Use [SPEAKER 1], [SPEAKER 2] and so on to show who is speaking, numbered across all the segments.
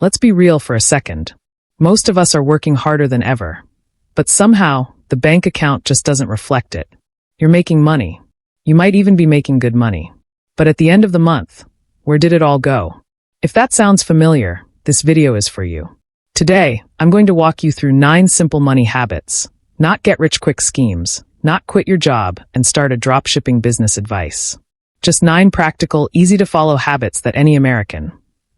[SPEAKER 1] Let's be real for a second. Most of us are working harder than ever. But somehow, the bank account just doesn't reflect it. You're making money. You might even be making good money. But at the end of the month, where did it all go? If that sounds familiar, this video is for you. Today, I'm going to walk you through 9 simple money habits, not get-rich-quick schemes, not quit your job and start a dropshipping business advice. Just 9 practical, easy-to-follow habits that any American,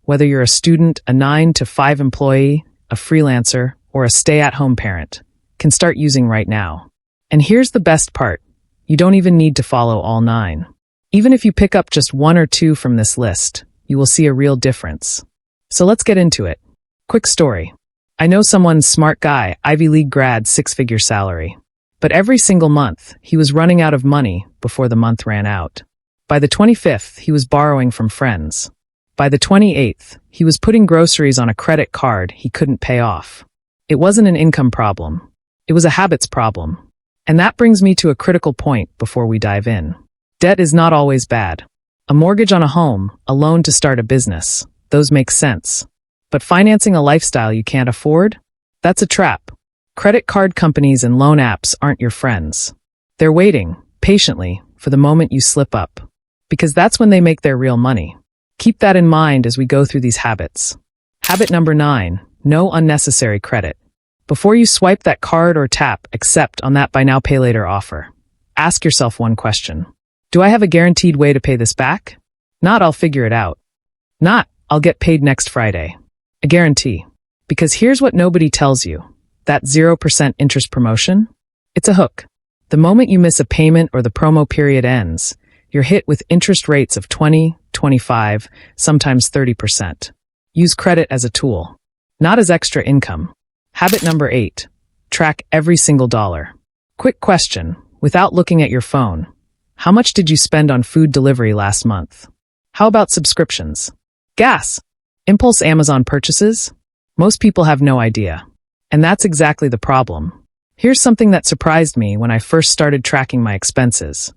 [SPEAKER 1] whether you're a student, a 9-to-5 employee, a freelancer, or a stay-at-home parent, can start using right now. And here's the best part. You don't even need to follow all 9. Even if you pick up just 1 or 2 from this list, you will see a real difference. So let's get into it. Quick story. I know someone smart guy, Ivy League grad, 6-figure salary. But every single month, he was running out of money before the month ran out. By the 25th, he was borrowing from friends. By the 28th, he was putting groceries on a credit card he couldn't pay off. It wasn't an income problem. It was a habits problem. And that brings me to a critical point before we dive in. Debt is not always bad. A mortgage on a home, a loan to start a business, those make sense. But financing a lifestyle you can't afford? That's a trap. Credit card companies and loan apps aren't your friends. They're waiting, patiently, for the moment you slip up. Because that's when they make their real money. Keep that in mind as we go through these habits. Habit number 9, no unnecessary credit. Before you swipe that card or tap accept on that buy now pay later offer, ask yourself one question. Do I have a guaranteed way to pay this back? Not I'll figure it out. Not I'll get paid next Friday. A guarantee. Because here's what nobody tells you. That 0% interest promotion? It's a hook. The moment you miss a payment or the promo period ends, you're hit with interest rates of 20, 25, sometimes 30%. Use credit as a tool, not as extra income. Habit number 8, track every single dollar. Quick question, without looking at your phone. How much did you spend on food delivery last month? How about subscriptions? Gas? Impulse Amazon purchases? Most people have no idea. And that's exactly the problem. Here's something that surprised me when I first started tracking my expenses.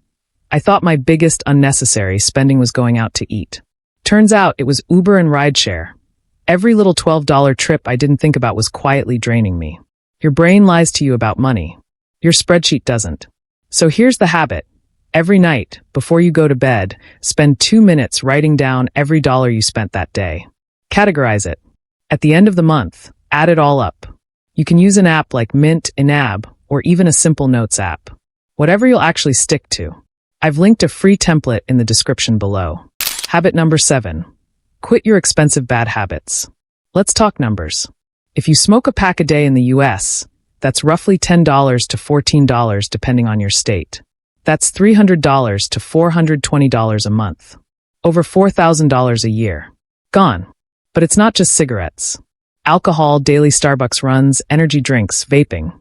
[SPEAKER 1] I thought my biggest unnecessary spending was going out to eat. Turns out it was Uber and rideshare. Every little $12 trip I didn't think about was quietly draining me. Your brain lies to you about money. Your spreadsheet doesn't. So here's the habit. Every night, before you go to bed, spend 2 minutes writing down every dollar you spent that day. Categorize it. At the end of the month, add it all up. You can use an app like Mint, Inab, or even a simple notes app. Whatever you'll actually stick to. I've linked a free template in the description below. Habit number 7. Quit your expensive bad habits. Let's talk numbers. If you smoke a pack a day in the US, that's roughly $10 to $14 depending on your state. That's $300 to $420 a month. Over $4,000 a year. Gone. But it's not just cigarettes. Alcohol, daily Starbucks runs, energy drinks, vaping.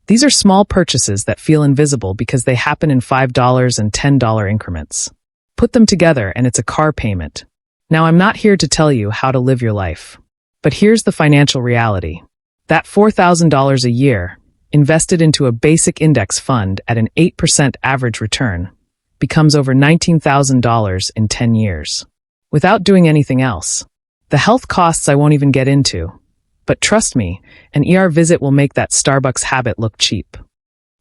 [SPEAKER 1] These are small purchases that feel invisible because they happen in $5 and $10 increments. Put them together and it's a car payment. Now, I'm not here to tell you how to live your life. But here's the financial reality. That $4,000 a year, invested into a basic index fund at an 8% average return, becomes over $19,000 in 10 years. Without doing anything else. The health costs I won't even get into. But trust me, an ER visit will make that Starbucks habit look cheap.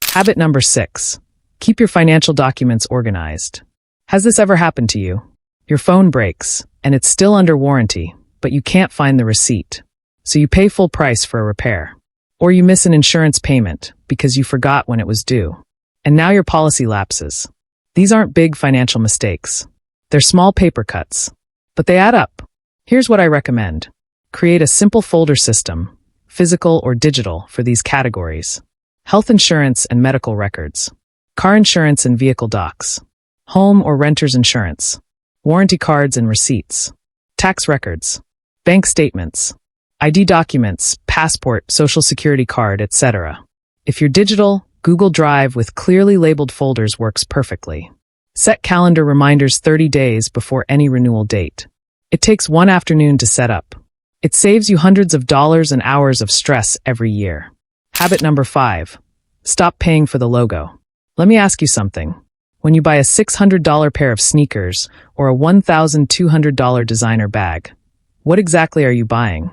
[SPEAKER 1] Habit number 6. Keep your financial documents organized. Has this ever happened to you? Your phone breaks, and it's still under warranty, but you can't find the receipt. So you pay full price for a repair. Or you miss an insurance payment because you forgot when it was due. And now your policy lapses. These aren't big financial mistakes. They're small paper cuts. But they add up. Here's what I recommend. Create a simple folder system, physical or digital, for these categories. Health insurance and medical records. Car insurance and vehicle docs. Home or renter's insurance. Warranty cards and receipts. Tax records. Bank statements. ID documents, passport, social security card, etc. If you're digital, Google Drive with clearly labeled folders works perfectly. Set calendar reminders 30 days before any renewal date. It takes 1 afternoon to set up. It saves you hundreds of dollars and hours of stress every year. Habit number 5. Stop paying for the logo. Let me ask you something. When you buy a $600 pair of sneakers or a $1,200 designer bag, what exactly are you buying?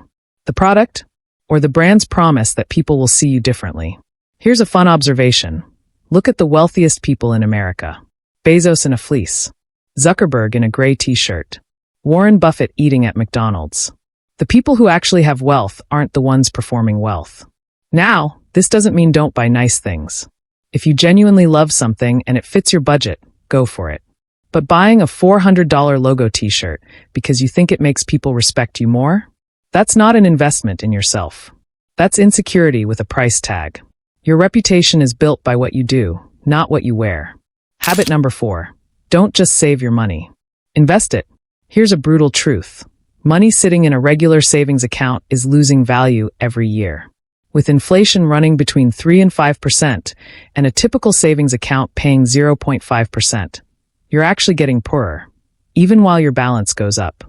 [SPEAKER 1] The product? Or the brand's promise that people will see you differently? Here's a fun observation. Look at the wealthiest people in America. Bezos in a fleece. Zuckerberg in a gray t-shirt. Warren Buffett eating at McDonald's. The people who actually have wealth aren't the ones performing wealth. Now, this doesn't mean don't buy nice things. If you genuinely love something and it fits your budget, go for it. But buying a $400 logo t-shirt because you think it makes people respect you more? That's not an investment in yourself. That's insecurity with a price tag. Your reputation is built by what you do, not what you wear. Habit number 4. Don't just save your money. Invest it. Here's a brutal truth. Money sitting in a regular savings account is losing value every year. With inflation running between 3 and 5% and a typical savings account paying 0.5%, you're actually getting poorer, even while your balance goes up.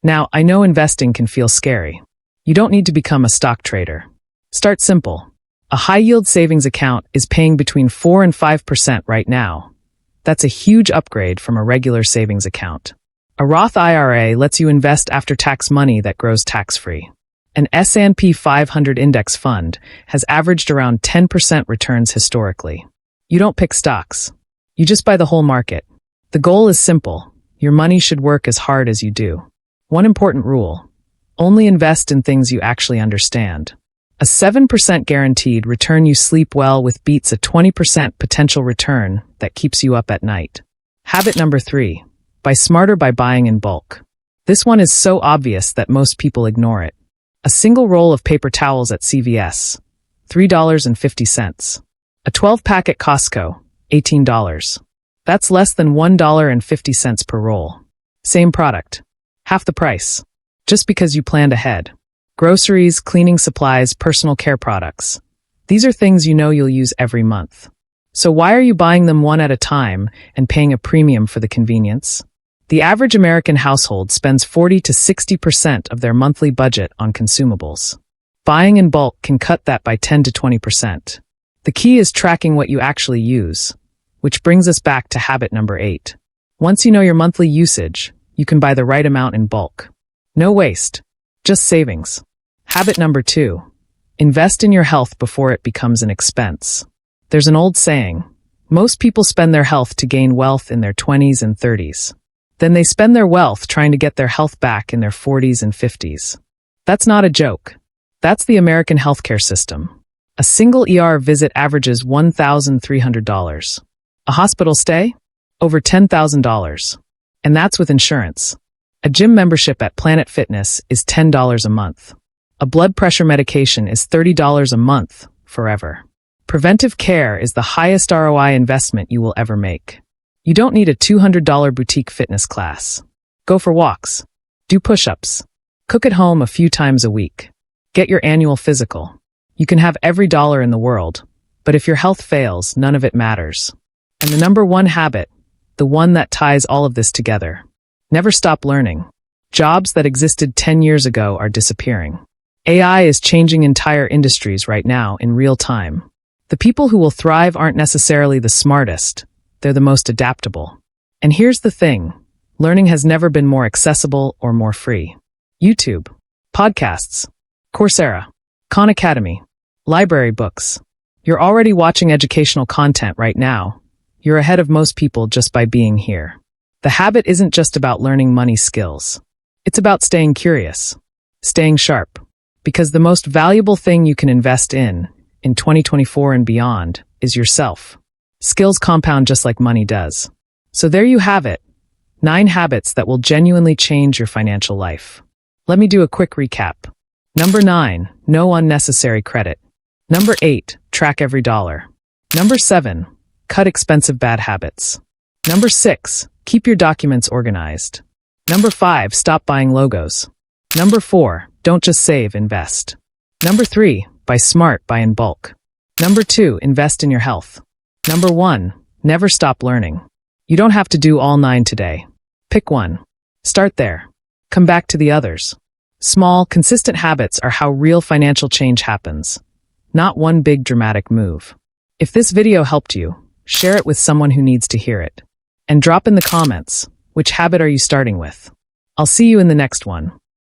[SPEAKER 1] Now, I know investing can feel scary. You don't need to become a stock trader. Start simple. A high-yield savings account is paying between 4 and 5% right now. That's a huge upgrade from a regular savings account. A Roth IRA lets you invest after-tax money that grows tax-free. An S&P 500 index fund has averaged around 10% returns historically. You don't pick stocks. You just buy the whole market. The goal is simple. Your money should work as hard as you do. One important rule. Only invest in things you actually understand. A 7% guaranteed return you sleep well with beats a 20% potential return that keeps you up at night. Habit number 3. Buy smarter by buying in bulk. This one is so obvious that most people ignore it. A single roll of paper towels at CVS, $3.50. A 12-pack at Costco, $18. That's less than $1.50 per roll. Same product. Half the price. Just because you planned ahead. Groceries, cleaning supplies, personal care products. These are things you know you'll use every month. So why are you buying them one at a time and paying a premium for the convenience? The average American household spends 40 to 60% of their monthly budget on consumables. Buying in bulk can cut that by 10 to 20%. The key is tracking what you actually use, which brings us back to habit number 8. Once you know your monthly usage, you can buy the right amount in bulk. No waste, just savings. Habit number 2. Invest in your health before it becomes an expense. There's an old saying, most people spend their health to gain wealth in their 20s and 30s. Then they spend their wealth trying to get their health back in their 40s and 50s. That's not a joke. That's the American healthcare system. A single ER visit averages $1,300. A hospital stay? Over $10,000. And that's with insurance. A gym membership at Planet Fitness is $10 a month. A blood pressure medication is $30 a month, forever. Preventive care is the highest ROI investment you will ever make. You don't need a $200 boutique fitness class. Go for walks. Do push-ups. Cook at home a few times a week. Get your annual physical. You can have every dollar in the world, but if your health fails, none of it matters. And the number 1 habit, the one that ties all of this together. Never stop learning. Jobs that existed 10 years ago are disappearing. AI is changing entire industries right now in real time. The people who will thrive aren't necessarily the smartest. They're the most adaptable. And here's the thing. Learning has never been more accessible or more free. YouTube, podcasts, Coursera, Khan Academy, library books. You're already watching educational content right now. You're ahead of most people just by being here. The habit isn't just about learning money skills. It's about staying curious, staying sharp. Because the most valuable thing you can invest in 2024 and beyond, is yourself. Skills compound just like money does. So there you have it. 9 habits that will genuinely change your financial life. Let me do a quick recap. Number 9, no unnecessary credit. Number 8, track every dollar. Number 7, cut expensive bad habits. Number 6, keep your documents organized. Number 5, stop buying logos. Number 4, don't just save, invest. Number 3, buy smart, buy in bulk. Number 2, invest in your health. Number 1, never stop learning. You don't have to do all 9 today. Pick one. Start there. Come back to the others. Small, consistent habits are how real financial change happens, not one big dramatic move. If this video helped you, share it with someone who needs to hear it. And drop in the comments, which habit are you starting with? I'll see you in the next one.